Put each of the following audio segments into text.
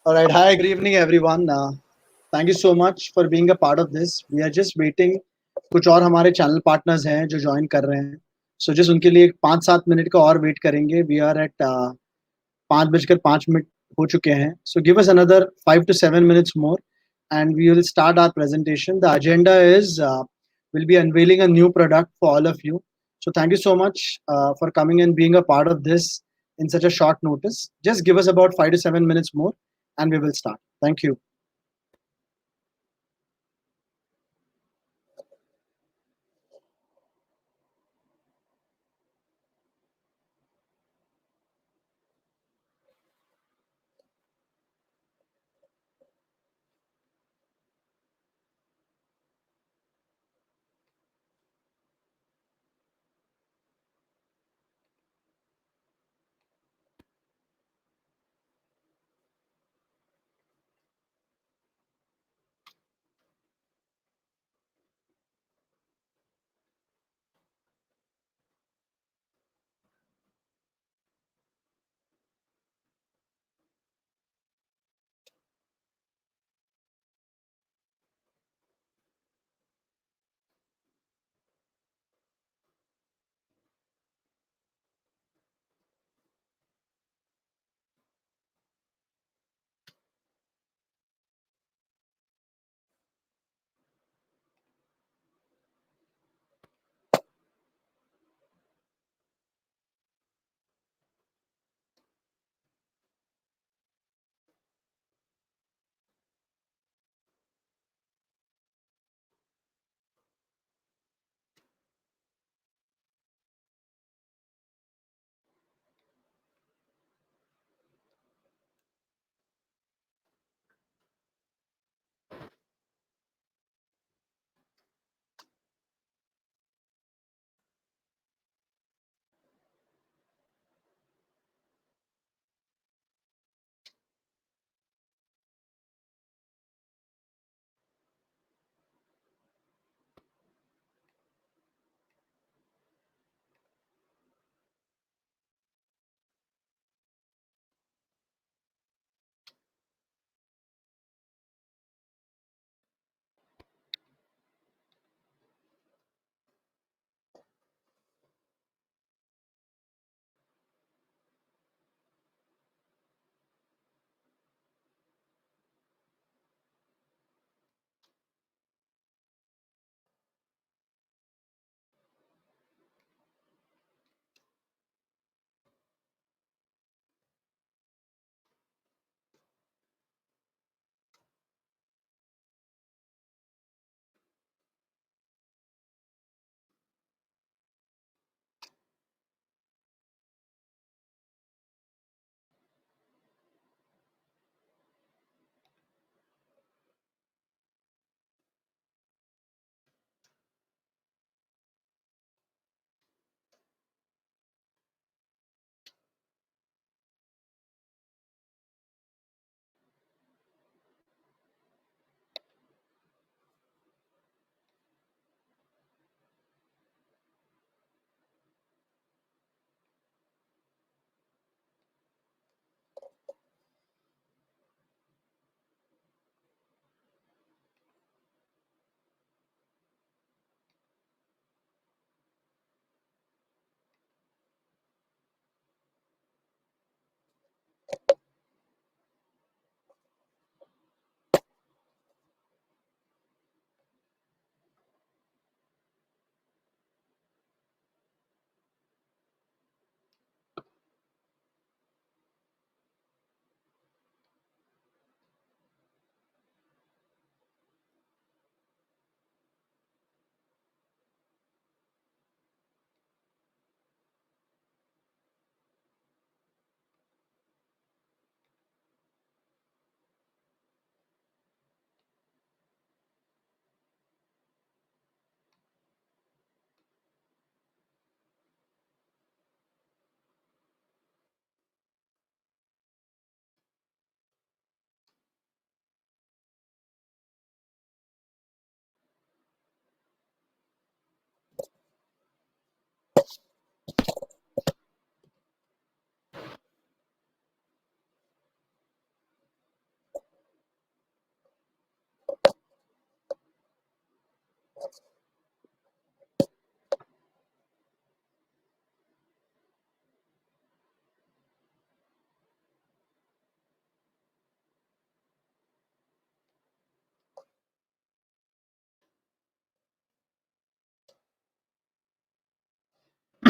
All right. Hi, good evening, everyone. Thank you so much for being a part of this. We are just waiting. कुछ और हमारे channel partners हैं जो join कर रहे हैं. सो जस्ट उनके लिए 5-7 मिनट का और वेट करेंगे. वी आर एट 5:05 हो चुके हैं. So give us another 5 to 7 minutes more, and we will start our presentation. The agenda is we'll be unveiling a new product for all of you. So thank you so much for coming and being a part of this in such a short notice. Just give us about 5 to 7 minutes more, and we will start. Thank you.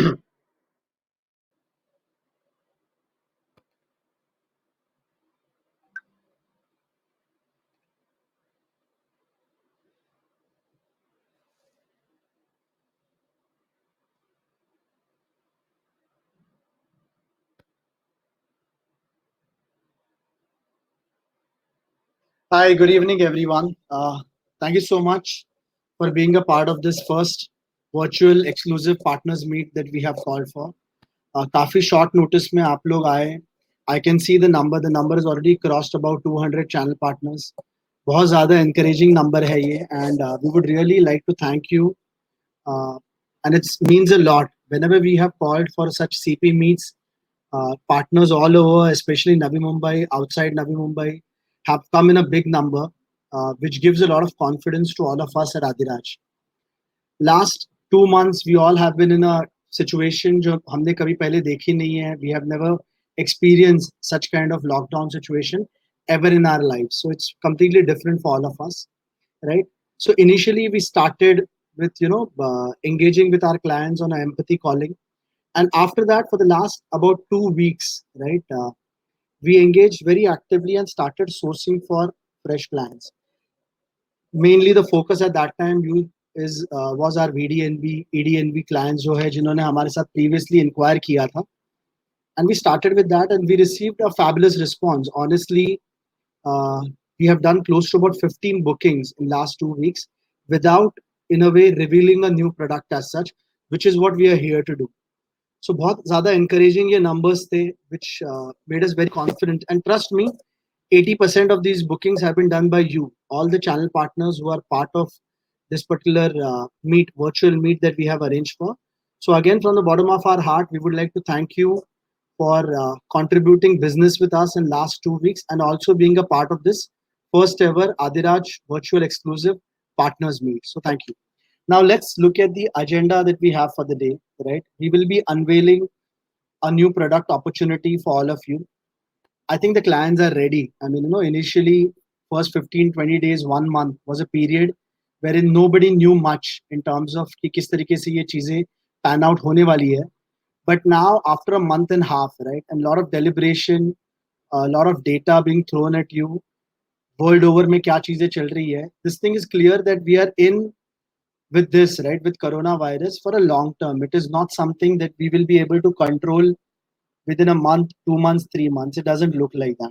Hi, good evening, everyone. Thank you so much for being a part of this first virtual exclusive partners meet that we have called for. काफी short notice में आप लोग आए. I can see the number. The number has already crossed about 200 channel partners. बहुत ज़्यादा encouraging number है ये, and we would really like to thank you. And it means a lot whenever we have called for such CP meets. Partners all over, especially Navi Mumbai, outside Navi Mumbai, have come in a big number, which gives a lot of confidence to all of us at Adiraj. Last 2 months, we all have been in a situation जो हमने कभी पहले देखी नहीं है. We have never experienced such kind of lockdown situation ever in our lives. So it's completely different for all of us, right? So initially we started with engaging with our clients on a empathy calling, and after that for the last about 2 weeks, right, we engaged very actively and started sourcing for fresh clients. Mainly the focus at that time was our VDNB, EDNB clients जो है जिन्होंने हमारे साथ previously inquire किया था, and we started with that and we received a fabulous response. Honestly, we have done close to about 15 bookings in last 2 weeks without in a way revealing a new product as such, which is what we are here to do. So बहुत ज़्यादा encouraging ये numbers थे, which made us very confident. And trust me, 80% of these bookings have been done by you, all the channel partners who are part of this particular virtual meet that we have arranged for. So again, from the bottom of our heart, we would like to thank you for contributing business with us in last 2 weeks and also being a part of this first ever Adiraj virtual exclusive partners meet. So thank you. Now let's look at the agenda that we have for the day, right? We will be unveiling a new product opportunity for all of you. I think the clients are ready. I mean, initially first 15, 20 days, 1 month was a period wherein nobody knew much in terms of कि किस तरीके से ये चीजें pan out होने वाली है. But now after a month and a half, right, and a lot of deliberation, a lot of data being thrown at you, world over में क्या चीजें चल रही है, this thing is clear that we are in with this, right, with coronavirus for a long term. It is not something that we will be able to control within a month, 2 months, 3 months. It doesn't look like that.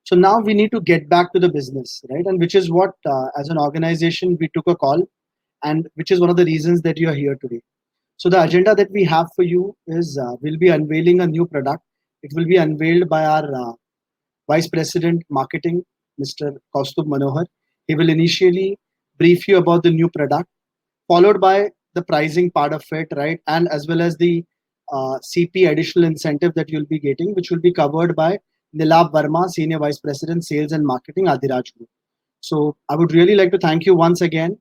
So now we need to get back to the business, right? And which is what, as an organization, we took a call, and which is one of the reasons that you are here today. So the agenda that we have for you is we'll be unveiling a new product. It will be unveiled by our Vice President Marketing, Mr. Kaustubh Manohar. He will initially brief you about the new product, followed by the pricing part of it, right? And as well as the CP additional incentive that you'll be getting, which will be covered by Nilab Verma, Senior Vice President, Sales and Marketing, Adiraj Group. So I would really like to thank you once again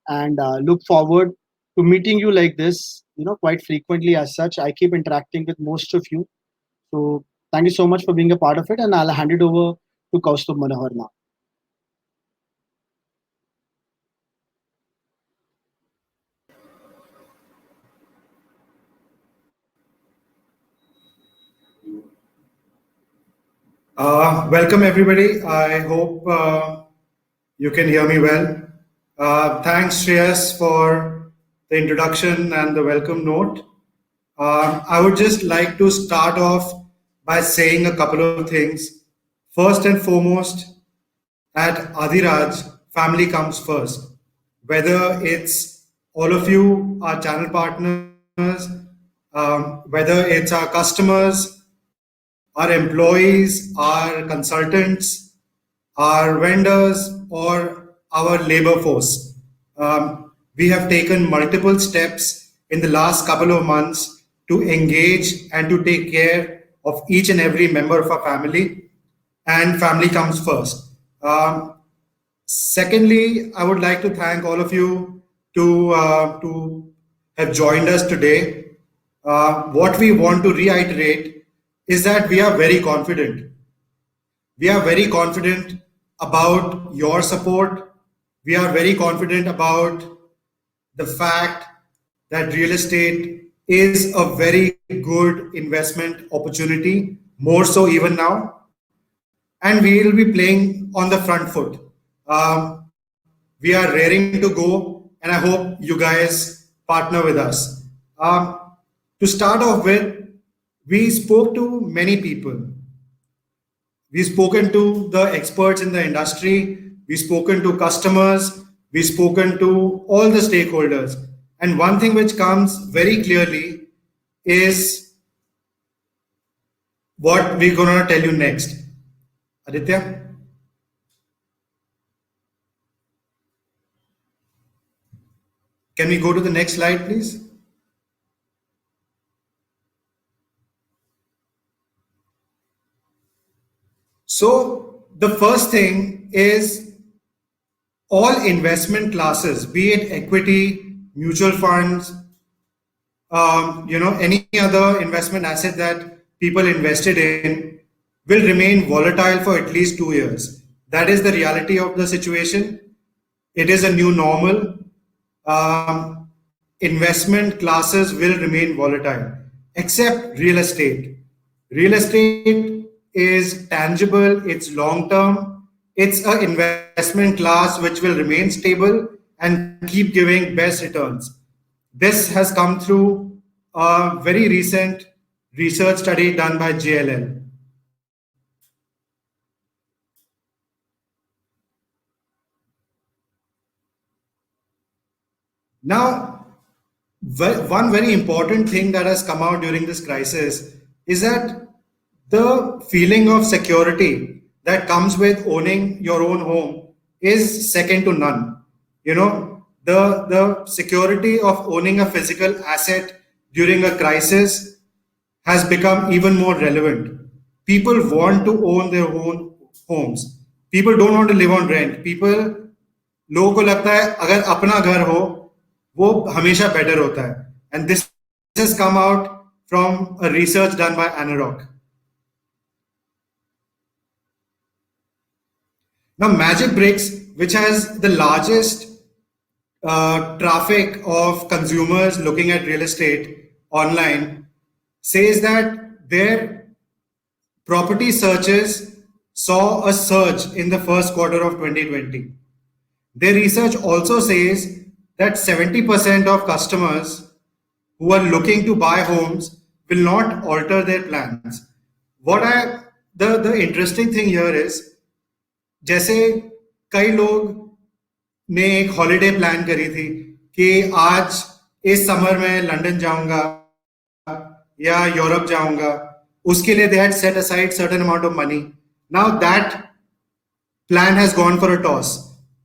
and look forward to meeting you like this, quite frequently as such. I keep interacting with most of you. So thank you so much for being a part of it, and I'll hand it over to Kaustubh Manohar now. Welcome everybody. I hope you can hear me well. Thanks Shreyas for the introduction and the welcome note. I would just like to start off by saying a couple of things. First and foremost, at Adiraj, family comes first. Whether it's all of you, our channel partners, whether it's our customers, our employees, our consultants, our vendors, or our labor force. We have taken multiple steps in the last couple of months to engage and to take care of each and every member of our family, and family comes first. Secondly, I would like to thank all of you to have joined us today. What we want to reiterate is that we are very confident. We are very confident about your support. We are very confident about the fact that real estate is a very good investment opportunity, more so even now. And we will be playing on the front foot. We are raring to go, and I hope you guys partner with us. To start off with, we spoke to many people. We've spoken to the experts in the industry, we've spoken to customers, we've spoken to all the stakeholders. And one thing which comes very clearly is what we're going to tell you next. Aditya? Can we go to the next slide, please? So, the first thing is all investment classes, be it equity, mutual funds, any other investment asset that people invested in, will remain volatile for at least 2 years. That is the reality of the situation. It is a new normal. Investment classes will remain volatile, except real estate. Real estate is tangible, it's long term, it's an investment class which will remain stable and keep giving best returns. This has come through a very recent research study done by JLL. Now, one very important thing that has come out during this crisis is that the feeling of security that comes with owning your own home is second to none. The security of owning a physical asset during a crisis has become even more relevant. People want to own their own homes. People don't want to live on rent. लोगों को लगता है अगर अपना घर हो वो हमेशा बेटर होता है. And this has come out from a research done by Anarock. Now, Magic Bricks, which has the largest traffic of consumers looking at real estate online, says that their property searches saw a surge in the first quarter of 2020. Their research also says that 70% of customers who are looking to buy homes will not alter their plans. The interesting thing here is, जैसे कई लोग ने एक holiday plan करी थी कि आज इस समर में लंदन जाऊंगा या यूरोप जाऊंगा, उसके लिए they had set aside certain amount of money. Now that plan has gone for a toss.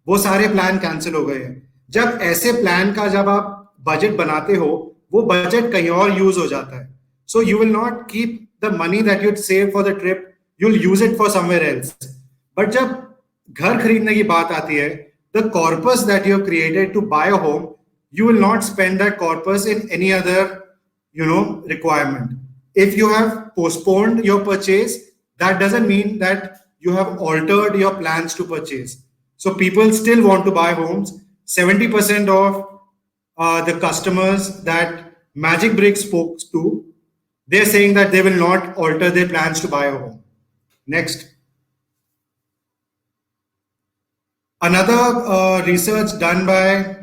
वो सारे प्लान कैंसिल हो गए हैं. जब ऐसे प्लान का जब आप बजट बनाते हो, वो बजट कहीं और यूज हो जाता है. So you will not keep the money that you'd save for the trip, you'll use it for somewhere else. But जब घर खरीदने की बात आती है, the corpus that you have created to buy a home, you will not spend that corpus in any other, requirement. If you have postponed your purchase, that doesn't mean that you have altered your plans to purchase. So people still want to buy homes. 70% of the customers that Magic Bricks spoke to, they're saying that they will not alter their plans to buy a home. Next. Another research done by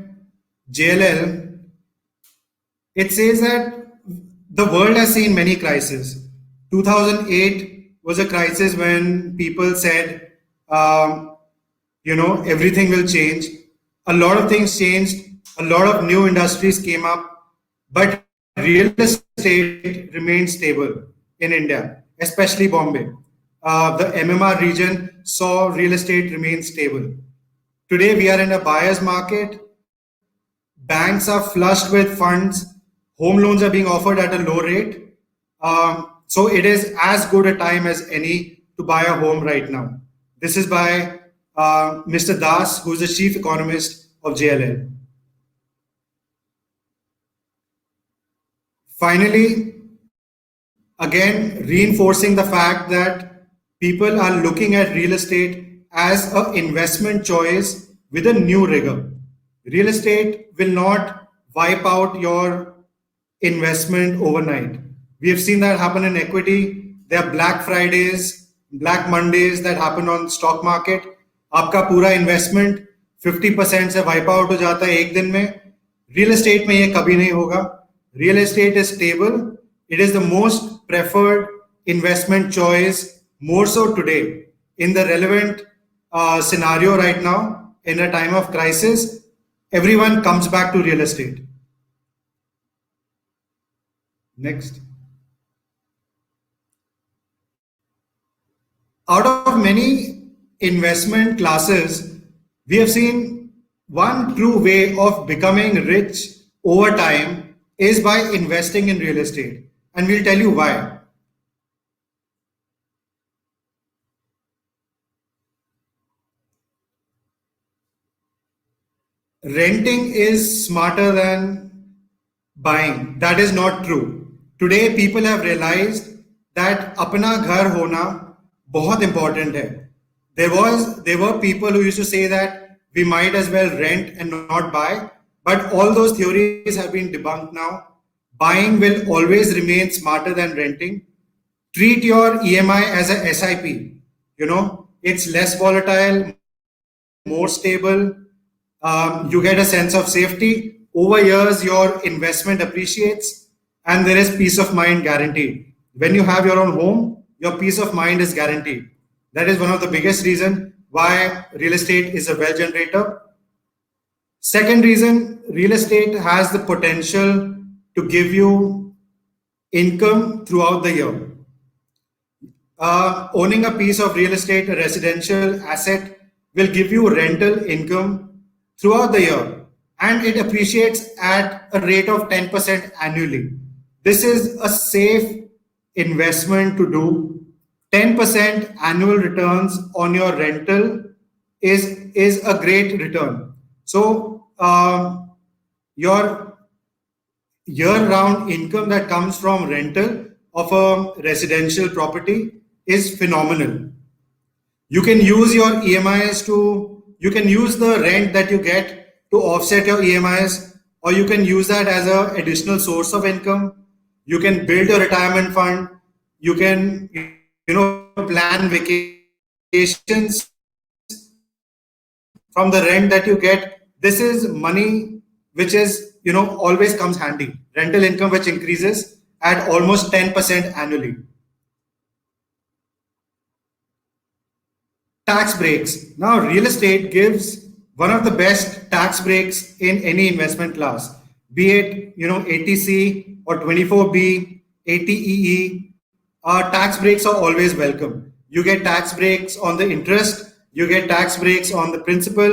JLL, it says that the world has seen many crises. 2008 was a crisis when people said, everything will change. A lot of things changed. A lot of new industries came up, but real estate remained stable in India, especially Bombay. The MMR region saw real estate remain stable. Today, we are in a buyer's market. Banks are flushed with funds. Home loans are being offered at a low rate. So it is as good a time as any to buy a home right now. This is by Mr. Das, who is the chief economist of JLL. Finally, again, reinforcing the fact that people are looking at real estate as an investment choice with a new rigor. Real estate will not wipe out your investment overnight. We have seen that happen in equity. There are Black Fridays, Black Mondays that happen on stock market. आपका पूरा investment 50% से wipe out हो जाता है एक दिन में. Real estate में ये कभी नहीं होगा. Real estate is stable. It is the most preferred investment choice, more so today in the relevant scenario right now. In a time of crisis, everyone comes back to real estate. Next. Out of many investment classes, we have seen one true way of becoming rich over time is by investing in real estate. And we'll tell you why. Renting is smarter than buying. That is not true. Today, people have realized that अपना घर होना बहुत important है. There were people who used to say that we might as well rent and not buy, but all those theories have been debunked now. Buying will always remain smarter than renting. Treat your EMI as a SIP. You know, it's less volatile, more stable. You get a sense of safety. Over years, your investment appreciates and there is peace of mind guaranteed. When you have your own home, your peace of mind is guaranteed. That is one of the biggest reasons why real estate is a wealth generator. Second reason, real estate has the potential to give you income throughout the year. Owning a piece of real estate, a residential asset, will give you rental income throughout the year, and it appreciates at a rate of 10% annually. This is a safe investment to do. 10% annual returns on your rental is a great return. So your year-round income that comes from rental of a residential property is phenomenal. You can use your EMIs you can use the rent that you get to offset your EMIs, or you can use that as an additional source of income. You can build your retirement fund. You can, plan vacations from the rent that you get. This is money which is, always comes handy. Rental income which increases at almost 10% annually. Tax breaks. Now, real estate gives one of the best tax breaks in any investment class, be it 80C or 24B, 80EE. Tax breaks are always welcome. You get tax breaks on the interest. You get tax breaks on the principal.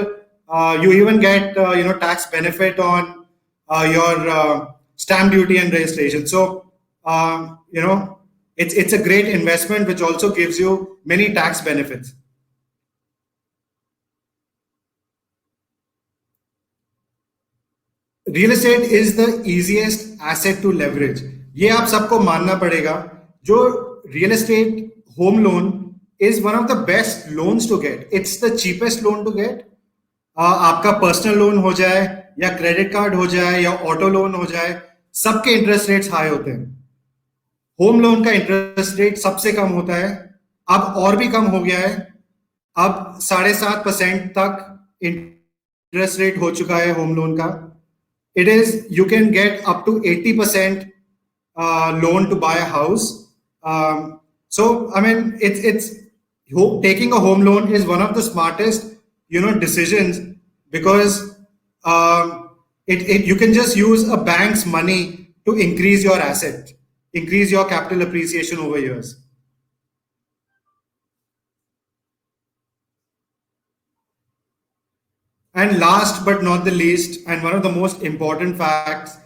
You even get tax benefit on your stamp duty and registration. So it's a great investment which also gives you many tax benefits. Real estate is the easiest asset to leverage. ये आप सबको मानना पड़ेगा. जो real estate home loan is one of the best loans to get. It's the cheapest loan to get. आपका personal loan हो जाए या क्रेडिट कार्ड हो जाए या ऑटो लोन हो जाए, सबके इंटरेस्ट रेट्स हाई होते हैं. होम लोन का इंटरेस्ट रेट सबसे कम होता है. अब और भी कम हो गया है. अब 7.5% तक इंटरेस्ट रेट हो चुका है होम लोन का. It is, you can get up to 80% loan to buy a house. So, I mean, it's taking a home loan is one of the smartest, decisions, because you can just use a bank's money to increase your asset, increase your capital appreciation over years. And last but not the least, and one of the most important facts,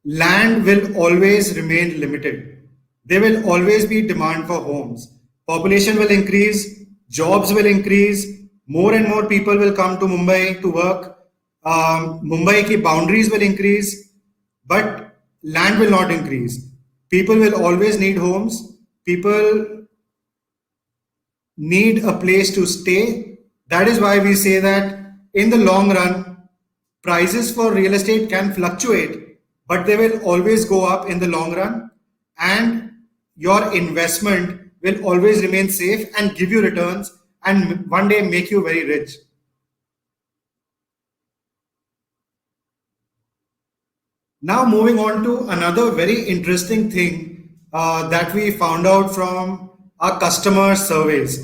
land will always remain limited. There will always be demand for homes. Population will increase, jobs will increase, more and more people will come to Mumbai to work. Mumbai ki boundaries will increase, but land will not increase. People will always need homes. People need a place to stay. That is why we say that in the long run, prices for real estate can fluctuate, but they will always go up in the long run, and your investment will always remain safe and give you returns and one day make you very rich. Now moving on to another very interesting thing that we found out from our customer surveys.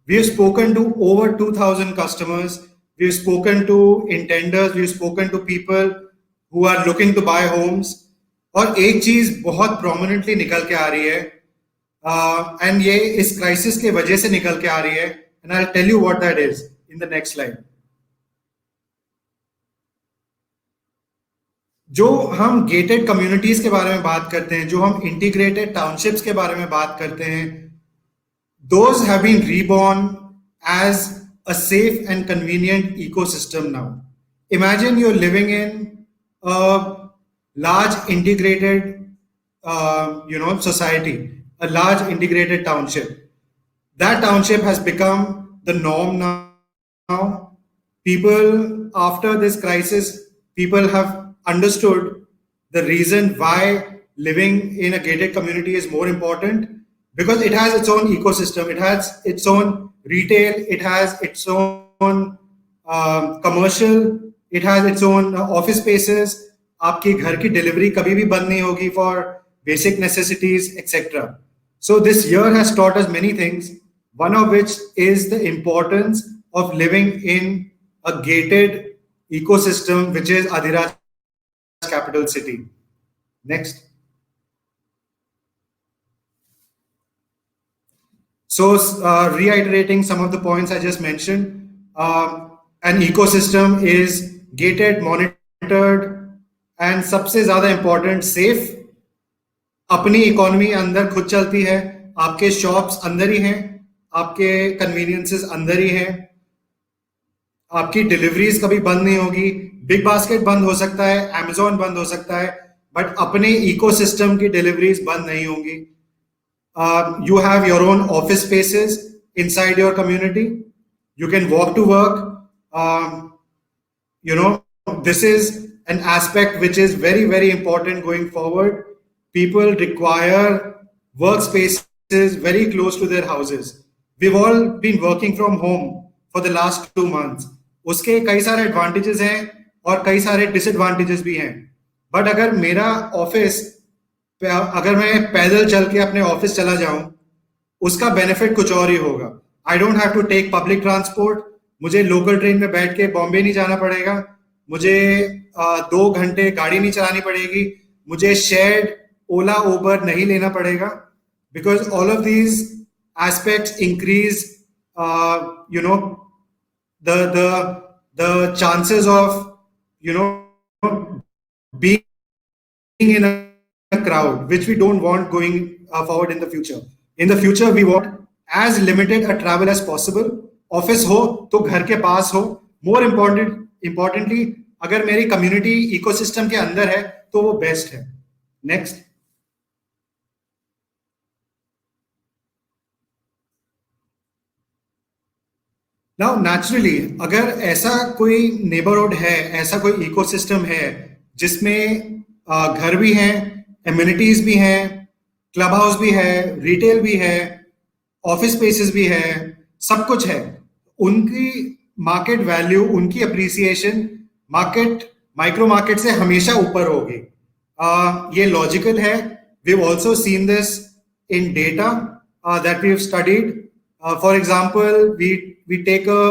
We have spoken to over 2,000 customers. We've spoken to intenders. We've spoken to people who are looking to buy homes. और एक चीज बहुत prominently निकल के आ रही है and ये इस crisis के वजह से निकल के आ रही है, and I'll tell you what that is in the next slide. जो हम gated communities के बारे में बात करते हैं, जो हम integrated townships के बारे में बात करते हैं, those have been reborn as a safe and convenient ecosystem now. Imagine you're living in a large integrated society, a large integrated township. That township has become the norm now. People, after this crisis, people have understood the reason why living in a gated community is more important, because it has its own ecosystem, it has its own retail, it has its own commercial, it has its own office spaces. आपकी घर की delivery कभी भी बंद नहीं होगी for basic necessities, etc. So this year has taught us many things, one of which is the importance of living in a gated ecosystem, which is Adhiraj's capital city. Next. So reiterating some of the points I just mentioned, an ecosystem is gated, monitored, and सबसे ज़्यादा important safe. अपनी economy अंदर खुद चलती है, आपके shops अंदर ही हैं, आपके कन्वीनियंसेस अंदर ही हैं, आपकी डिलीवरीज कभी बंद नहीं होगी. बिग बास्केट बंद हो सकता है, Amazon बंद हो सकता है, बट अपने इकोसिस्टम की डिलीवरीज बंद नहीं होंगी. You have your own office spaces inside your community. You can walk to work. This is an aspect which is very, very important going forward. People require workspaces very close to their houses. We've all been working from home for the last 2 months. उसके कई सारे advantages हैं और कई सारे disadvantages भी हैं. But अगर मेरा ऑफिस, अगर मैं पैदल चल के अपने ऑफिस चला जाऊं, उसका बेनिफिट कुछ और ही होगा. I don't have to take public transport. मुझे लोकल ट्रेन में बैठ के बॉम्बे नहीं जाना पड़ेगा. मुझे 2 घंटे गाड़ी नहीं चलानी पड़ेगी. मुझे शेयर्ड ओला उबर नहीं लेना पड़ेगा. Because all of these aspects increase the chances of being in a crowd, which we don't want going forward in the future. In the future, we want as limited a travel as possible. Office हो तो घर के पास हो. More importantly, अगर मेरी community ecosystem के अंदर है तो वो best है. Next. Now naturally, अगर ऐसा कोई neighborhood है, ऐसा कोई ecosystem है जिसमें घर भी हैं, amenities भी हैं, क्लब हाउस भी है, रिटेल भी है, ऑफिस स्पेसेस भी है, सब कुछ है, उनकी मार्केट वैल्यू, उनकी अप्रिसिएशन माइक्रो मार्केट से हमेशा ऊपर होगी. ये लॉजिकल है. We have also seen this in data that we have studied. For example, we take a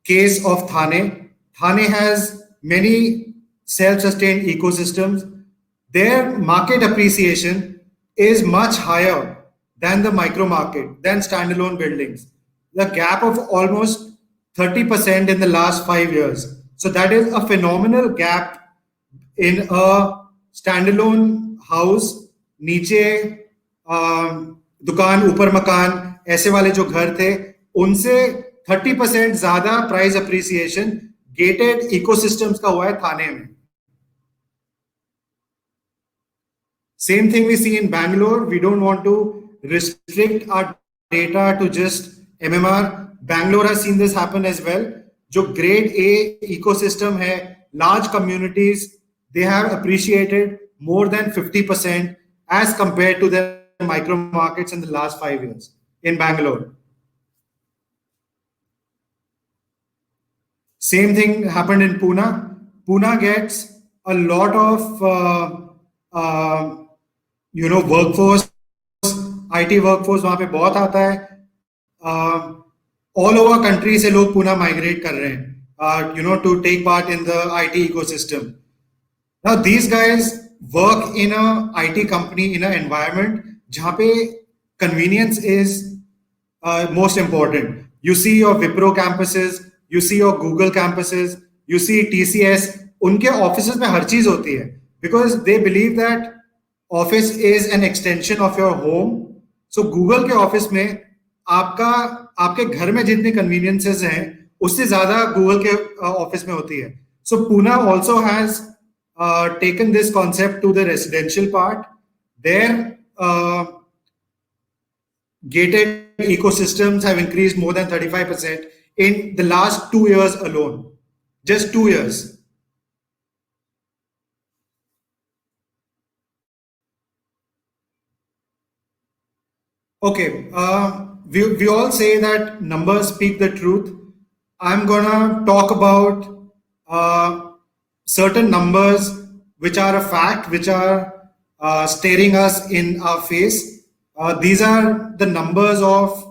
case of Thane. Thane has many self-sustained ecosystems. Their market appreciation is much higher than the micro market, than standalone buildings. The gap of almost 30% in the last 5 years. So that is a phenomenal gap in a standalone house. नीचे दुकान, ऊपर मकान, ऐसे वाले जो घर थे, उनसे 30% ज्यादा प्राइस अप्रिसिएशन गेटेड इकोसिस्टम्स का हुआ है थाने में. Same thing we see in Bangalore. We don't want to restrict our data to just MMR. Bangalore has seen this happen as well. जो ग्रेड ए इकोसिस्टम है, large communities, they have appreciated more than 50% as compared to their micro markets in the last 5 years in Bangalore. Same thing happened in Pune. Pune gets a lot of workforce, IT workforce वहाँ पे बहुत आता है. All over country से लोग Pune migrate कर रहे हैं, to take part in the IT ecosystem. Now these guys work in a IT company in an environment जहाँ पे convenience is most important. You see your Wipro campuses, you see your Google campuses, you see TCS. उनके offices में हर चीज होती है because they believe that office is an extension of your home. So Google के office में आपके घर में जितनी conveniences हैं उससे ज्यादा Google के office में होती है. So Pune also has taken this concept to the residential part. Their gated ecosystems have increased more than 35% in the last 2 years alone. Just 2 years. Okay, we all say that numbers speak the truth. I'm gonna talk about certain numbers which are a fact, which are staring us in our face. These are the numbers of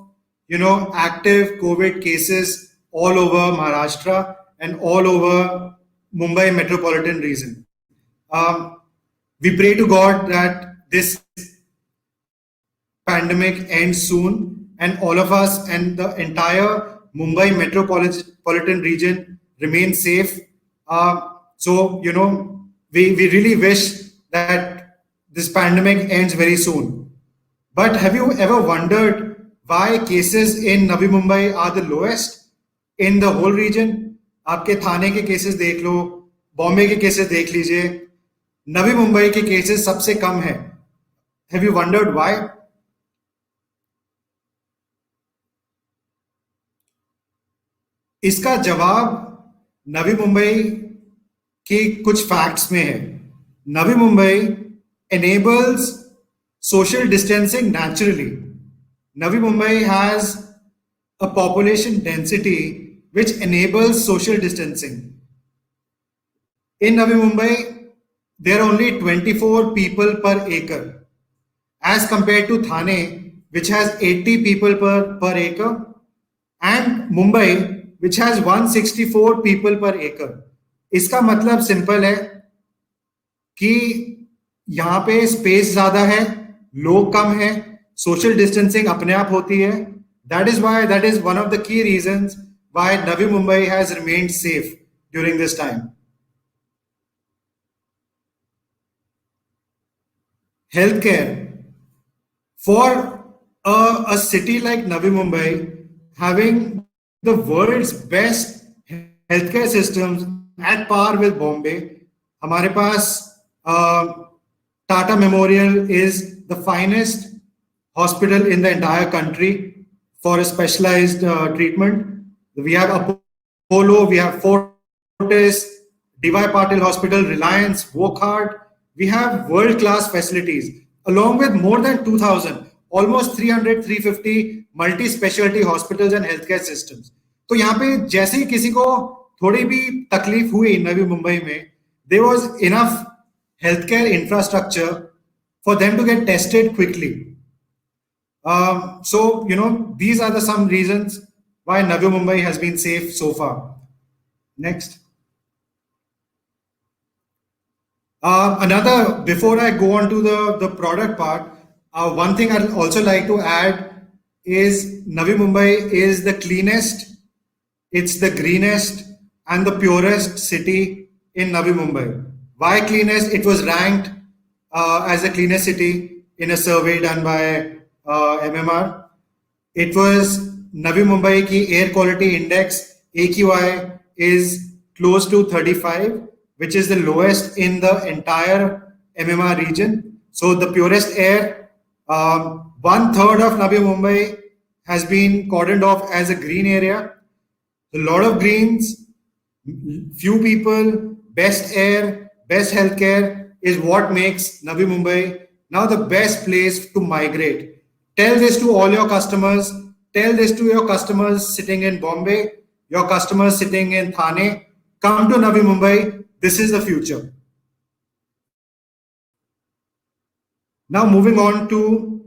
active COVID cases all over Maharashtra and all over Mumbai metropolitan region. We pray to God that this pandemic ends soon and all of us and the entire Mumbai metropolitan region remain safe. So, we really wish that this pandemic ends very soon. But have you ever wondered why cases in Navi Mumbai are the lowest in the whole region? आपके थाने के cases देख लो, बॉम्बे के cases देख लीजिए, नवी मुंबई के cases सबसे कम है. Have you wondered why? इसका जवाब नवी मुंबई के कुछ फैक्ट्स में है. Navi Mumbai enables social distancing naturally. Navi Mumbai has a population density which enables social distancing. In Navi Mumbai, there are only 24 people per acre, as compared to Thane, which has 80 people per acre, and Mumbai, which has 164 people per acre. इसका मतलब simple है कि यहाँ पे space ज्यादा है, लोग कम है, सोशल डिस्टेंसिंग अपने आप होती है. That is one of the key reasons why Navi Mumbai has remained safe during this time. Healthcare. For a city like Navi Mumbai, having the world's best healthcare systems at par with Bombay, हमारे पास Tata Memorial is the finest hospital in the entire country for a specialized treatment. We have Apollo, we have Fortis, D.Y. Patil Hospital, Reliance, Wockhardt. We have world-class facilities, along with more than 2,000, almost 300, 350 multi-specialty hospitals and healthcare systems. तो यहाँ पे जैसे ही किसी को थोड़ी भी तकलीफ हुई नवी मुंबई में, there was enough healthcare infrastructure for them to get tested quickly. So, these are some reasons why Navi Mumbai has been safe so far. Next. Before I go on to the product part, one thing I'd also like to add is Navi Mumbai is the cleanest, it's the greenest and the purest city in Navi Mumbai. Why cleanest? It was ranked as the cleanest city in a survey done by MMR. It was Navi Mumbai ki air quality index, AQI, is close to 35, which is the lowest in the entire MMR region. So the purest air, 1/3 of Navi Mumbai has been cordoned off as a green area. A lot of greens, few people, best air, best healthcare is what makes Navi Mumbai now the best place to migrate. Tell this to all your customers. Tell this to your customers sitting in Bombay, your customers sitting in Thane. Come to Navi Mumbai. This is the future. Now, moving on to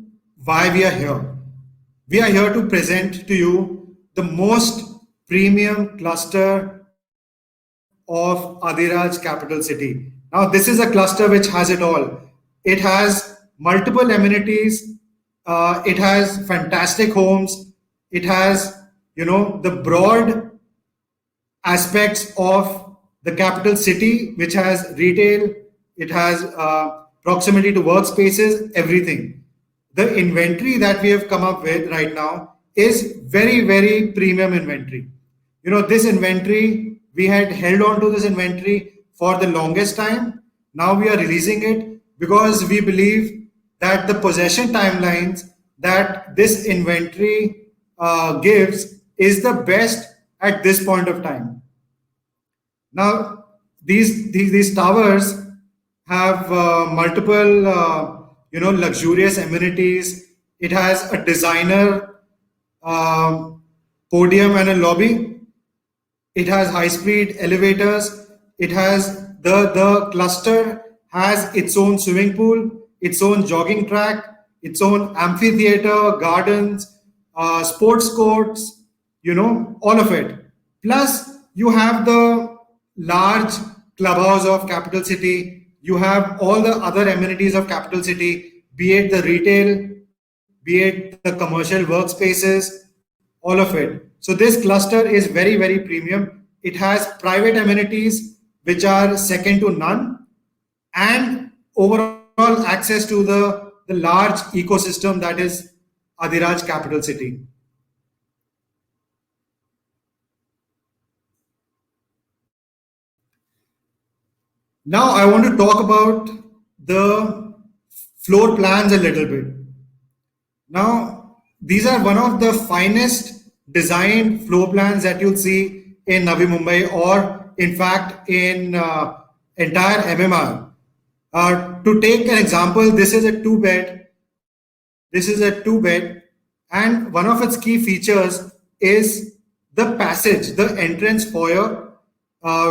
why we are here. We are here to present to you the most premium cluster of Adiraj capital city. Now, this is a cluster which has it all. It has multiple amenities. It has fantastic homes. It has, the broad aspects of the capital city, which has retail. It has proximity to workspaces, everything. The inventory that we have come up with right now is very, very premium inventory. This inventory, we had held on to this inventory for the longest time. Now we are releasing it because we believe that the possession timelines that this inventory gives is the best at this point of time. Now, these towers have multiple, luxurious amenities. It has a designer podium and a lobby. It has high-speed elevators. It has the cluster has its own swimming pool, its own jogging track, its own amphitheater, gardens, sports courts, all of it. Plus, you have the large clubhouse of capital city. You have all the other amenities of capital city, be it the retail, be it the commercial workspaces, all of it. So this cluster is very, very premium. It has private amenities which are second to none, and overall access to the large ecosystem that is Adiraj capital city. Now I want to talk about the floor plans a little bit. Now, these are one of the finest designed floor plans that you'll see in Navi Mumbai, or in fact in entire MMR. To take an example, this is a two-bed. This is a two-bed, and one of its key features is the passage, the entrance foyer,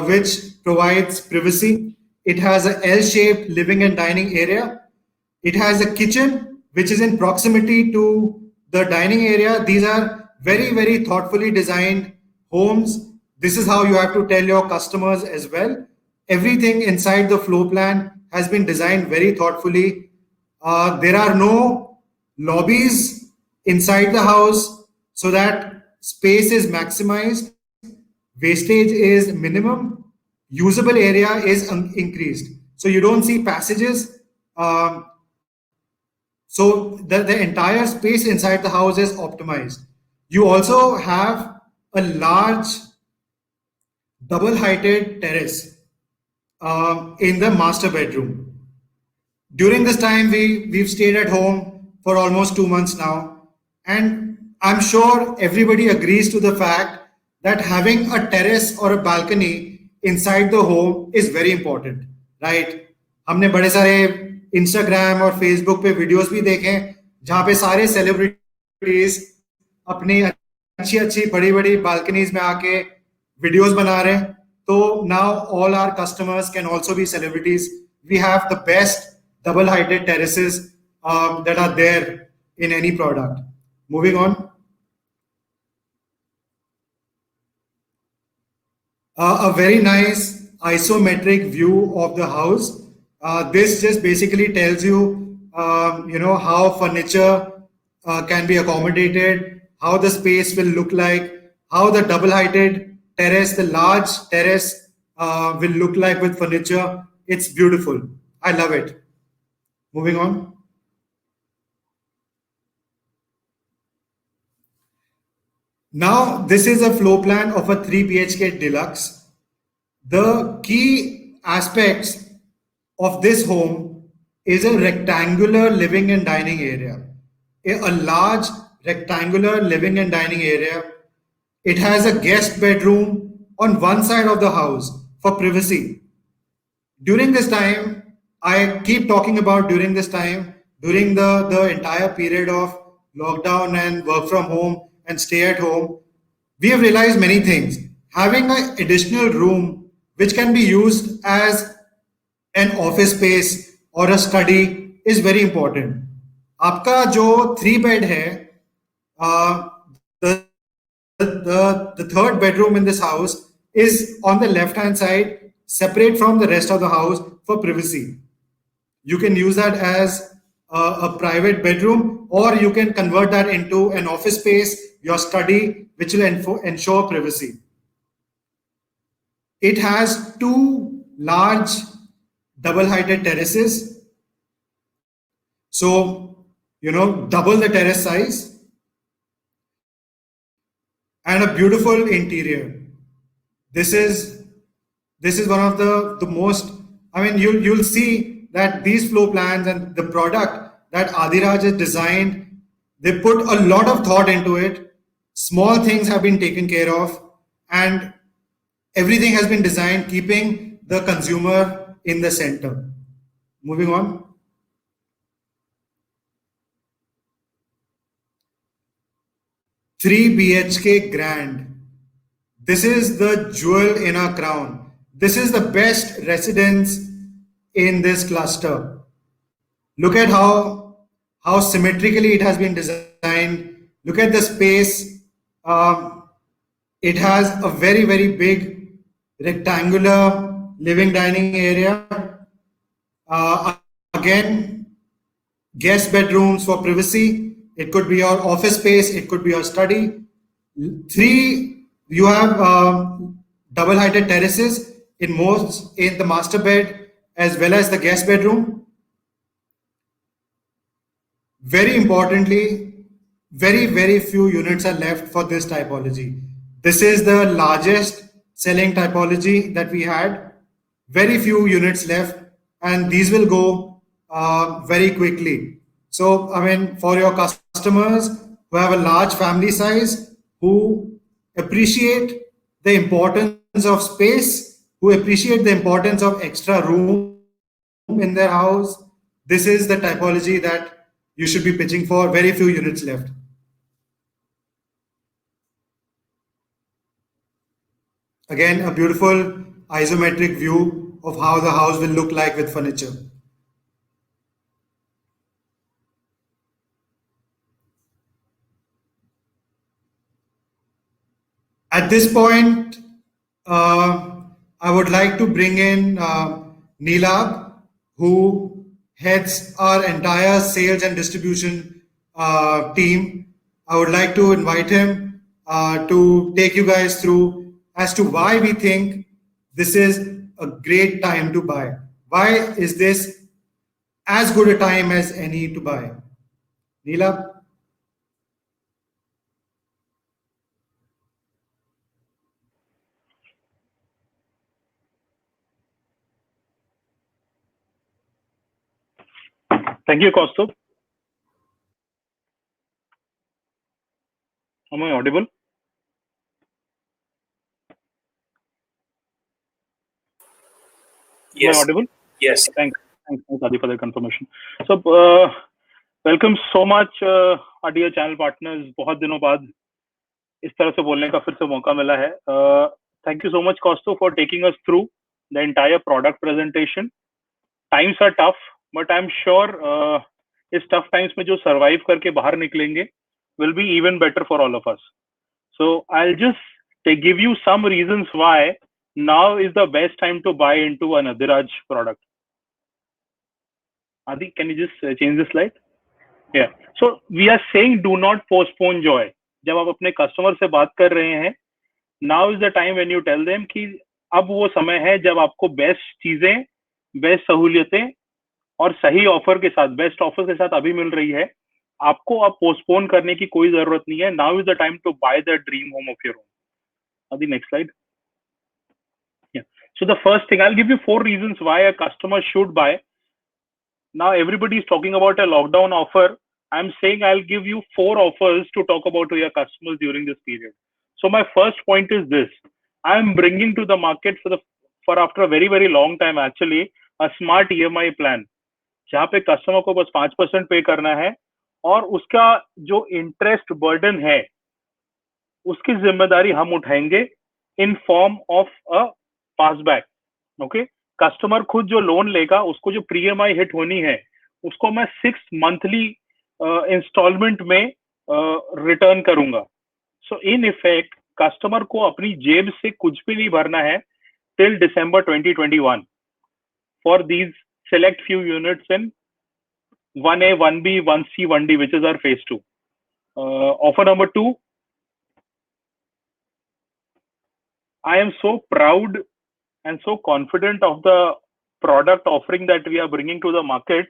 which provides privacy. It has an L-shaped living and dining area. It has a kitchen, which is in proximity to the dining area. These are very, very thoughtfully designed homes. This is how you have to tell your customers as well. Everything inside the floor plan has been designed very thoughtfully. There are no lobbies inside the house, so that space is maximized, wastage is minimum, usable area is increased. So you don't see passages. So the entire space inside the house is optimized. You also have a large double-heighted terrace in the master bedroom. During this time, we've stayed at home for almost 2 months now, and I'm sure everybody agrees to the fact that having a terrace or a balcony inside the home is very important, right? हमने बड़े सारे Instagram और Facebook पे videos भी देखे जहाँ पे सारे सेलिब्रिटीज अपनी अच्छी अच्छी बड़ी बड़ी बालकनीज में आके वीडियोस बना रहे हैं. तो now all our customers can also be celebrities. We have the best double-heighted terraces that are there in any product. Moving on. A very nice isometric view of the house. This just basically tells you, how furniture can be accommodated, how the space will look like, how the double-heighted terrace, the large terrace will look like with furniture. It's beautiful. I love it. Moving on. Now, this is a floor plan of a 3 BHK deluxe. The key aspects of this home is a rectangular living and dining area. A large rectangular living and dining area It has a guest bedroom on one side of the house for privacy. During this time, I keep talking about during this time, during the entire period of lockdown and work from home and stay at home, we have realized many things. Having an additional room which can be used as an office space or a study is very important. आपका जो 3 bed है, the the third bedroom in this house is on the left hand side, separate from the rest of the house for privacy. You can use that as a private bedroom, or you can convert that into an office space, your study, which will ensure privacy. It has 2 large double-heighted terraces. So, double the terrace size and a beautiful interior. This is one of the most, you'll see that these floor plans and the product that Adiraj has designed, they put a lot of thought into it. Small things have been taken care of, and everything has been designed keeping the consumer in the center. Moving on. Three BHK Grand. This is the jewel in our crown. This is the best residence in this cluster. Look at how symmetrically it has been designed. Look at the space. It has a very, very big rectangular living dining area. Again, guest bedrooms for privacy. It could be your office space. It could be your study. 3, you have double-heighted terraces in the master bed as well as the guest bedroom. Very importantly, very, very few units are left for this typology. This is the largest selling typology that we had. Very few units left, and these will go very quickly. So, for your customers who have a large family size, who appreciate the importance of space, who appreciate the importance of extra room in their house, this is the typology that you should be pitching for. Very few units left. Again, a beautiful isometric view of how the house will look like with furniture. At this point, I would like to bring in Neelab, who heads our entire sales and distribution team. I would like to invite him to take you guys through as to why we think this is a great time to buy. Why is this as good a time as any to buy? Neelab? Thank you, Kaustubh. Am I audible? Yes. Am I audible? Yes. Thanks, Adi, for the confirmation. So, welcome so much, our dear channel partners. बहुत दिनों बाद इस तरह से बोलने का फिर से मौका मिला है. Thank you so much, Kaustubh, for taking us through the entire product presentation. Times are tough, but I'm sure इस tough times में जो survive करके बाहर निकलेंगे will be even better for all of us. So I'll just give you some reasons why now is the best time to buy into an Adiraj product. Adi, can you just change the slide? Yeah. So we are saying do not postpone joy. जब आप अपने customer से बात कर रहे हैं, now is the time when you tell them कि अब वो समय है जब आपको बेस्ट चीजें, बेस्ट सहूलियतें और सही ऑफर के साथ, बेस्ट ऑफर के साथ अभी मिल रही है. आपको अब पोस्टपोन करने की कोई जरूरत नहीं है. Now is the time to buy the dream home of your own. Adi, next slide. Yeah. So the first thing, I'll give you 4 reasons why a customer should buy. Now everybody is talking about a lockdown offer. I'm saying I'll give you 4 offers to talk about to your customers during this period. So my first point is this: I am bringing to the market for after a very very long time actually a smart EMI plan, जहाँ पे customer को बस 5% पे करना है और उसका जो इंटरेस्ट बर्डन है उसकी जिम्मेदारी हम उठाएंगे in form of a passback. Okay, customer खुद जो लोन लेगा उसको जो प्रीएमआई हिट होनी है उसको मैं 6 मंथली इंस्टॉलमेंट में रिटर्न करूंगा. सो इन इफेक्ट कस्टमर को अपनी जेब से कुछ भी नहीं भरना है till December 2021 for these select few units in 1A, 1B, 1C, 1D, which is our phase 2. Offer number 2, I am so proud and so confident of the product offering that we are bringing to the market.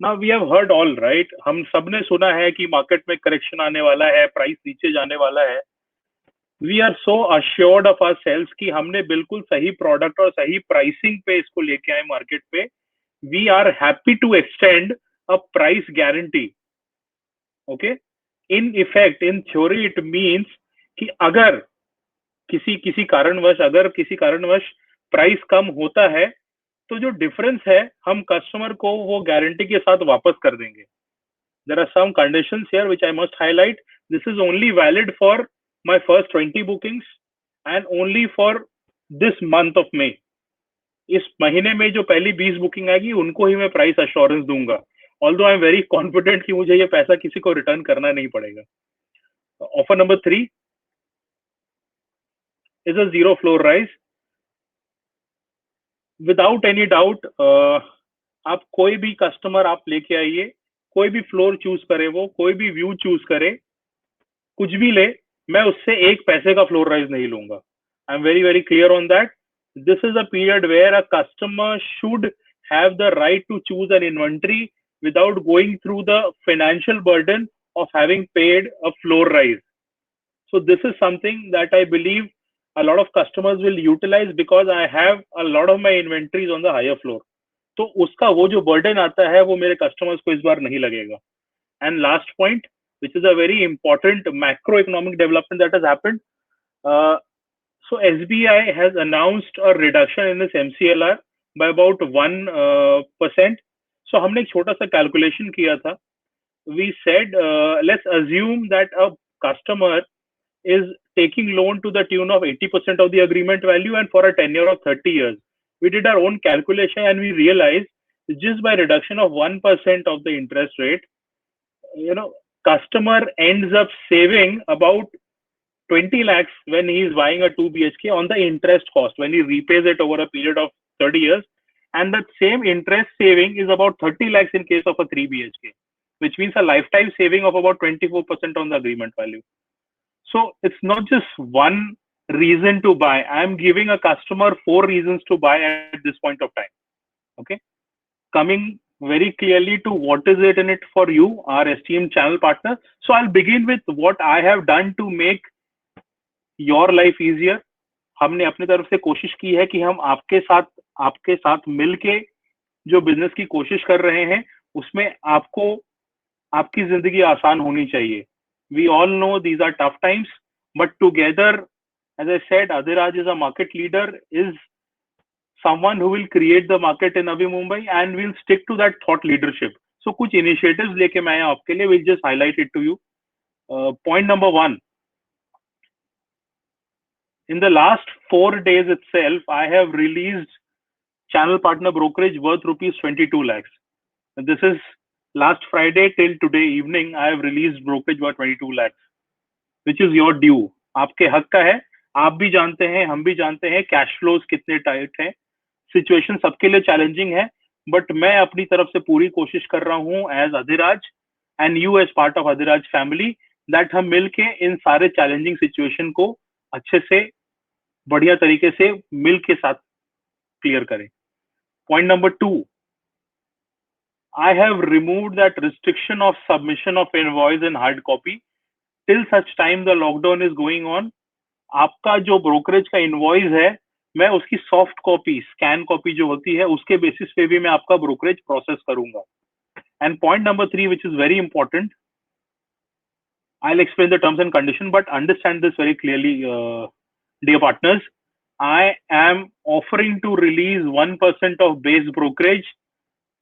Now we have heard all, right? हम सबने सुना है कि market में correction आने वाला है, price नीचे जाने वाला है. We are so assured of ourselves कि हमने बिल्कुल सही प्रोडक्ट और सही प्राइसिंग पे इसको लेके आए मार्केट पे. We are happy to extend a price guarantee. Okay? In effect, in theory, it means कि अगर किसी कारणवश प्राइस कम होता है तो जो डिफरेंस है हम कस्टमर को वो गारंटी के साथ वापस कर देंगे. There are some conditions here which I must highlight. This is only valid for my first 20 bookings and only for this month of May. इस महीने में जो पहली 20 बुकिंग आएगी उनको ही मैं प्राइस अश्योरेंस दूंगा. Although I am very confident कि मुझे ये पैसा किसी को रिटर्न करना नहीं पड़ेगा. Offer number 3 is a zero floor rise. Without any doubt, आप कोई भी कस्टमर आप लेके आइए, कोई भी फ्लोर चूज करे, वो कोई भी व्यू चूज करे, कुछ भी ले, मैं उससे एक पैसे का फ्लोर राइज नहीं लूंगा. I am very very clear on that. This is a period where a customer should have the right to choose an inventory without going through the financial burden of having paid a floor rise. So this is something that I believe a lot of customers will utilize because I have a lot of my inventories on the higher floor. तो उसका वो जो burden आता है वो मेरे customers को इस बार नहीं लगेगा. And last point, which is a very important macroeconomic development that has happened. So SBI has announced a reduction in its MCLR by about 1%. So हमने एक छोटा सा calculation किया था. We said let's assume that a customer is taking loan to the tune of 80% of the agreement value and for a tenure of 30 years. We did our own calculation and we realized just by reduction of 1% of the interest rate, customer ends up saving about 20 lakhs when he is buying a 2 BHK on the interest cost when he repays it over a period of 30 years. And that same interest saving is about 30 lakhs in case of a 3 BHK, which means a lifetime saving of about 24% on the agreement value. So it's not just one reason to buy. I'm giving a customer 4 reasons to buy at this point of time. Okay. Coming very clearly to what is it in it for you, our esteemed channel partner. So I'll begin with what I have done to make your life easier. हमने अपनी तरफ से कोशिश की है कि हम आपके साथ मिलके जो बिजनेस की कोशिश कर रहे हैं उसमें आपकी जिंदगी आसान होनी चाहिए. We all know these are tough times, but together, as I said, Adhiraj is a market leader, is someone who will create the market in Navi Mumbai and will stick to that thought leadership. So कुछ initiatives लेके मैं आया आपके लिए, will just highlight it to you. Point number 1. In the last 4 days itself, I have released channel partner brokerage worth rupees 22 lakhs. This is last Friday till today evening. I have released brokerage worth 22 lakhs, which is your due. आपके हक का है. आप भी जानते हैं, हम भी जानते हैं कैश फ्लोज कितने टाइट हैं. सिचुएशन सबके लिए चैलेंजिंग है, बट मैं अपनी तरफ से पूरी कोशिश कर रहा हूं as Adhiraj and you as part of Adhiraj family that हम मिलके इन सारे चैलेंजिंग सिचुएशन को अच्छे से बढ़िया तरीके से मिल के साथ क्लियर करें. Point number 2, I have removed that restriction of submission of invoice in hard copy till such time the lockdown is going on. आपका जो brokerage का invoice है, मैं उसकी soft copy, scan copy जो होती है, उसके basis पे भी मैं आपका brokerage process करूंगा. And point number 3, which is very important, I'll explain the terms and condition, but understand this very clearly, dear partners. I am offering to release 1% of base brokerage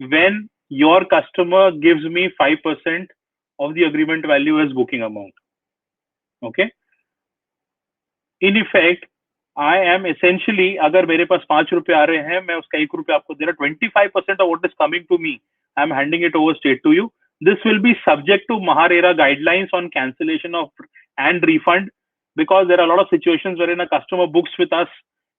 when your customer gives me 5% of the agreement value as booking amount. Okay. In effect, I am essentially, अगर मेरे पास 5 रुपए आ रहे हैं, मैं उसका 1 रुपया आपको दे रहा, 25% of what is coming to me, I'm handing it over straight to you. This will be subject to MAHARERA guidelines on cancellation of and refund, because there are a lot of situations wherein a customer books with us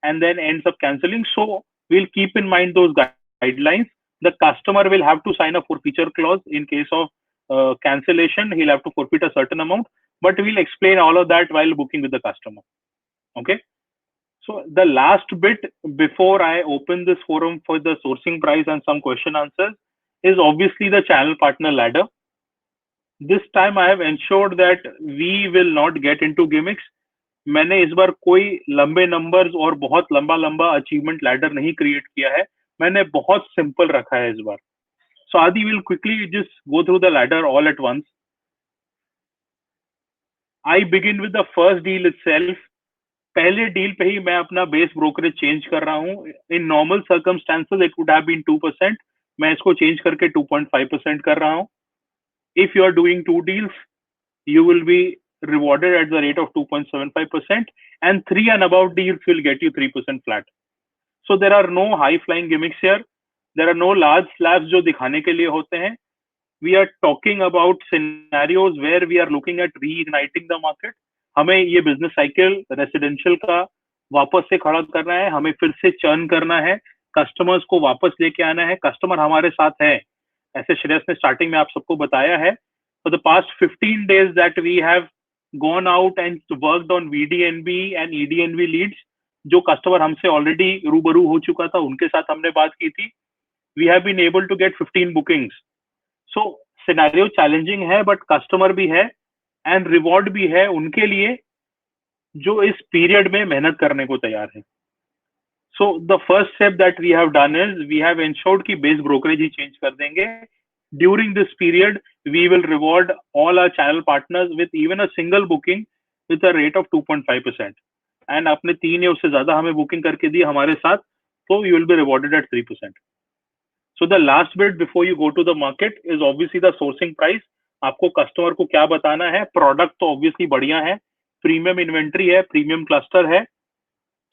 and then ends up cancelling. So we'll keep in mind those guidelines. The customer will have to sign a forfeiture clause in case of cancellation. He'll have to forfeit a certain amount, but we'll explain all of that while booking with the customer. Okay. So the last bit before I open this forum for the sourcing price and some question answers is obviously the channel partner ladder. This time I have ensured that we will not get into gimmicks. मैंने इस बार कोई लंबे numbers और बहुत लंबा achievement ladder नहीं create किया है, मैंने बहुत सिंपल रखा है इस बार. So Adi will quickly just go through the ladder all at once. I begin with the first deal itself. पहले डील पे ही मैं अपना बेस ब्रोकरेज चेंज कर रहा हूँ. In normal circumstances it would have been 2%, मैं इसको चेंज करके 2.5% कर रहा हूँ. If you are doing 2 deals, you will be rewarded at the rate of 2.75%, and 3 and above deals will get you 3% flat. So there are no high flying gimmicks here. There are no large slabs जो दिखाने के लिए होते हैं. We are talking about scenarios where we are looking at reigniting the market. हमें ये business cycle residential का वापस से खड़ा करना है, हमें फिर से चर्न करना है, कस्टमर्स को वापस लेके आना है. कस्टमर हमारे साथ है, ऐसे श्रेयस ने स्टार्टिंग में आप सबको बताया है. For the past 15 days that we have gone out and worked on VDNB and EDNB leads, जो कस्टमर हमसे ऑलरेडी रूबरू हो चुका था, उनके साथ हमने बात की थी. We have been able to get 15 bookings. So scenario challenging है, बट कस्टमर भी है एंड रिवॉर्ड भी है उनके लिए जो इस पीरियड में मेहनत करने को तैयार है. So the first step that we have done is we have ensured कि बेस ब्रोकरेज ही चेंज कर देंगे. During this period we will reward all our channel partners with even a single booking with a rate of 2.5%. एंड आपने 3 या उससे ज्यादा हमें बुकिंग करके दी हमारे साथ, तो you will be rewarded at 3%. So the last bit before you go to the market is obviously the sourcing price. आपको कस्टमर को क्या बताना है. प्रोडक्ट तो ऑब्वियसली बढ़िया है, प्रीमियम इन्वेंट्री है, प्रीमियम क्लस्टर है.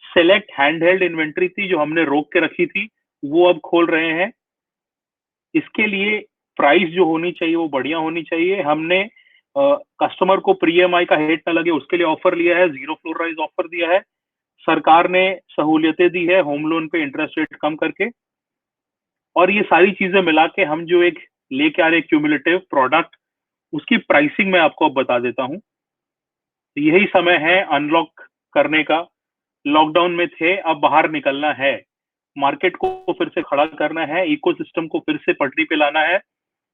सेलेक्ट हैंडहेल्ड इन्वेंट्री थी जो हमने रोक के रखी थी, वो अब खोल रहे हैं. इसके लिए प्राइस जो होनी चाहिए वो बढ़िया होनी चाहिए. हमने कस्टमर को प्री EMI का हेट ना लगे उसके लिए ऑफर लिया है, 0 फ्लोर राइज ऑफर दिया है. सरकार ने सहूलियतें दी है होम लोन पे इंटरेस्ट रेट कम करके. और ये सारी चीजें मिला के हम जो एक लेके आ रहे क्यूमुलेटिव प्रोडक्ट, उसकी प्राइसिंग मैं आपको अब बता देता हूं. यही समय है अनलॉक करने का. लॉकडाउन में थे, अब बाहर निकलना है, मार्केट को फिर से खड़ा करना है, इकोसिस्टम को फिर से पटरी पे लाना है.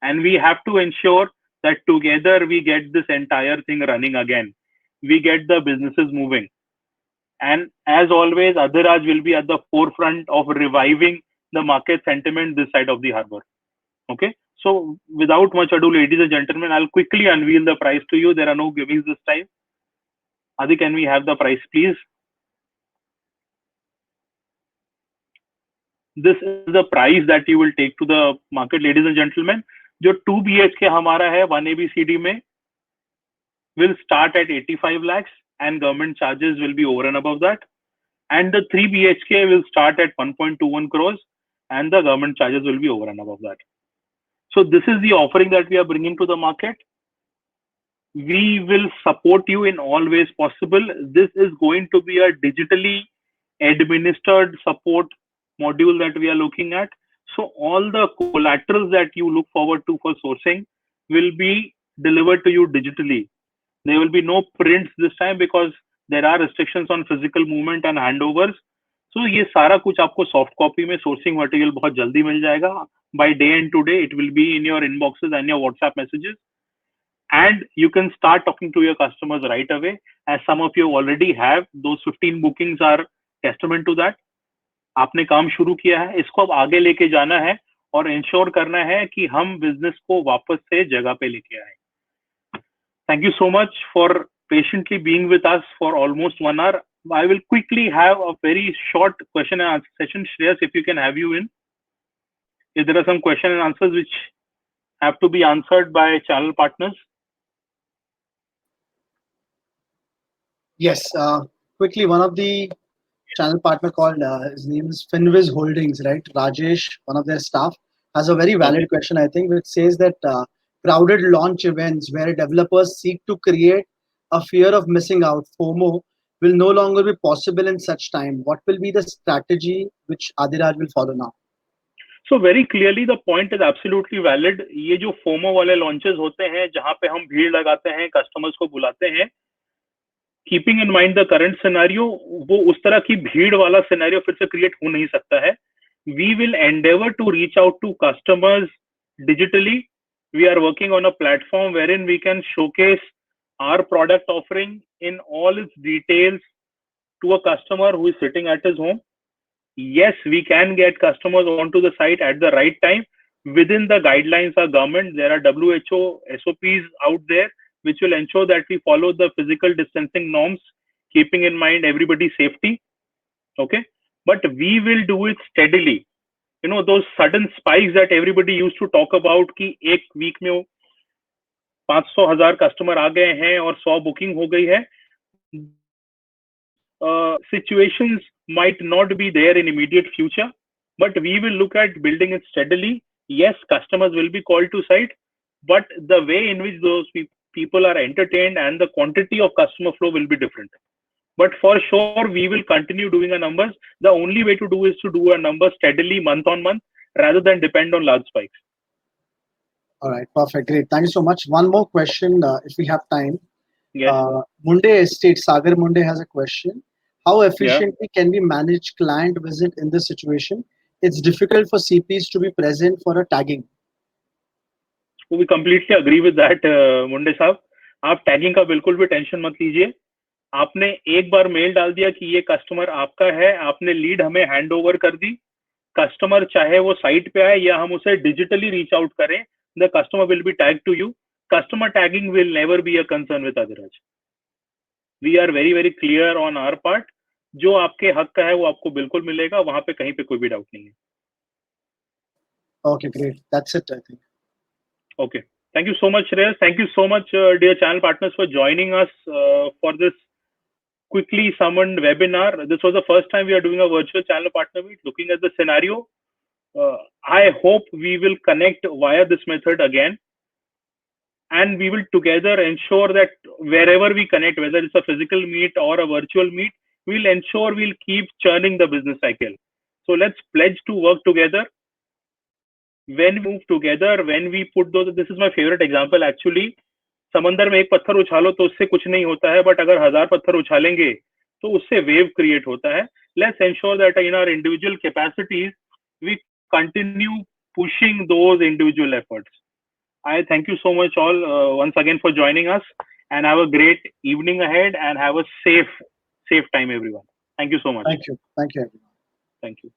And we have to ensure that together we get this entire thing running again, we get the businesses moving. And as always, Adhiraj will be at the forefront of reviving the market sentiment this side of the harbor. Okay. So without much ado, ladies and gentlemen, I'll quickly unveil the price to you. There are no gimmicks this time. Adi, can we have the price, please? This is the price that you will take to the market, ladies and gentlemen. जो 2 BHK हमारा है 1 ABCD में will start at 85 lakhs. And government charges will be over and above that. And the 3 BHK will start at 1.21 crores and the government charges will be over and above that. So this is the offering that we are bringing to the market. We will support you in all ways possible. This is going to be a digitally administered support module that we are looking at. So all the collaterals that you look forward to for sourcing will be delivered to you digitally. There will be no prints this time because there are restrictions on physical movement and handovers. So ये सारा कुछ आपको soft copy में sourcing material बहुत जल्दी मिल जाएगा. By day and today it will be in your inboxes and your WhatsApp messages, and you can start talking to your customers right away, as some of you already have. Those 15 bookings are testament to that. आपने काम शुरू किया है, इसको अब आगे लेके जाना है और इंश्योर करना है कि हम बिजनेस को वापस से जगह पे लेके आए. Thank you so much for patiently being with us for almost 1 hour. I will quickly have a very short question and answer session. Shreyas, if you can have you in. If there are some question and answers which have to be answered by channel partners. Yes, quickly, one of the channel partner called, his name is Finviz Holdings, right? Rajesh, one of their staff, has a very valid Okay. question, I think, which says that crowded launch events where developers seek to create a fear of missing out, FOMO, will no longer be possible in such time. What will be the strategy which Adiraj will follow now? So very clearly the point is absolutely valid. ये जो FOMO वाले launches होते हैं जहां पे हम भीड़ लगाते हैं, customers को बुलाते हैं, keeping in mind the current scenario, वो उस तरह की भीड़ वाला सिनेरियो फिर से क्रिएट हो नहीं सकता है. We will endeavour to reach out to customers digitally. We are working on a platform where in we can showcase our product offering in all its details to a customer who is sitting at his home. Yes, we can get customers onto the site at the right time within the guidelines of government. There are WHO SOPs out there which will ensure that we follow the physical distancing norms, keeping in mind everybody's safety. Okay, but we will do it steadily. You know, those sudden spikes that everybody used to talk about कि एक week में 500,000 customer आ गए हैं और 100 booking हो गई है. Situations might not be there in immediate future, but we will look at building it steadily. Yes, customers will be called to site, but the way in which those people are entertained and the quantity of customer flow will be different. But for sure, we will continue doing our numbers. The only way to do is to do our numbers steadily month on month rather than depend on large spikes. All right, perfect, great. Thank you so much. One more question, if we have time. Yes. Munde Estate, Sagar Munde has a question. How efficiently can we manage client visit in this situation? It's difficult for CPs to be present for a tagging. We completely agree with that, मुंडे साहब. आप tagging का बिल्कुल भी tension मत लीजिए. आपने एक बार mail डाल दिया कि ये कस्टमर आपका है, आपने लीड हमें हैंड ओवर कर दी. कस्टमर चाहे वो साइट पे आए या हम उसे डिजिटली रीच आउट करें, the customer will be tag to you. Customer tagging will never be a concern with Adiraj. We are very very clear on our part. जो आपके हक का है वो आपको बिल्कुल मिलेगा, वहां पे कहीं पे कोई भी डाउट नहीं है. Okay, great. That's it, I think. Okay. Thank you so much, Shreyas. Thank you so much, dear channel partners, for joining us for this quickly summoned webinar. This was the first time we are doing a virtual channel partner meet, looking at the scenario. I hope we will connect via this method again. And we will together ensure that wherever we connect, whether it's a physical meet or a virtual meet, we'll ensure we'll keep churning the business cycle. So let's pledge to work together. When we move together, when we put those, this is my favorite example actually. समंदर में एक पत्थर उछालो तो उससे कुछ नहीं होता है, बट अगर 1000 पत्थर उछालेंगे तो उससे वेव क्रिएट होता है. Let's ensure that in our individual capacities we continue pushing those individual efforts. I thank you so much all once again for joining us, and have a great evening ahead and have a safe time everyone. Thank you so much. Thank you. Thank you, everyone. Thank you.